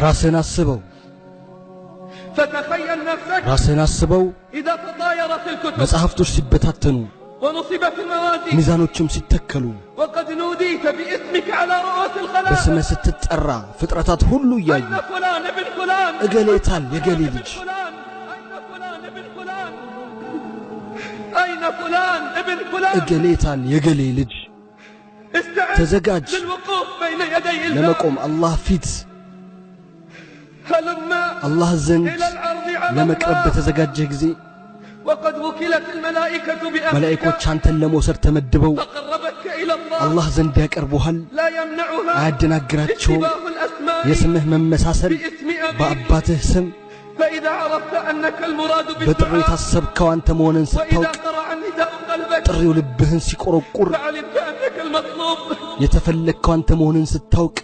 ራስህን አስበው فتخيل نفسك ራስህን አስበው إذا تطايرت الكتب መጽሐፍቶች ሲበታተኑ ونصبت الموازين ሚዛኖችም ሲተከሉ وقد نوديت باسمك على رؤوس الخلائق በስምህ ስትጠራ ፍጥረታት ሁሉ እያዩ أين فلان ابن فلان እገሌታል የገሌ ልጅ أين فلان ابن فلان እገሌታል የገሌ ልጅ ተዘጋጅ للوقوف بين يدي الله ለመቆም አላህ ፊት هلما አላህ ዘንድ إلى الأرض على ለመቅረብ الماء በተዘጋጀህ ጊዜ وقد وكلت الملائكة بأمرك መላእክቶች አንተን ለመውሰድ ተመድበው فقربتك إلى الله አላህ ዘንድ ያቀርቡሃል لا يمنعها አያደናግራቸውም اشتباه الأسماء የስምህ መመሳሰል باسم أبيك በአባትህ ስም فإذا عرفت أنك المراد በጥሪ بالدعاء ታሰብከው አንተ መሆንን وإذا ስታውቅ قرع النداء قلبك ጥሪው ልብህን ሲቆረቁር فعلمت أنك المطلوب የተፈለግከው አንተ መሆንን ስታውቅ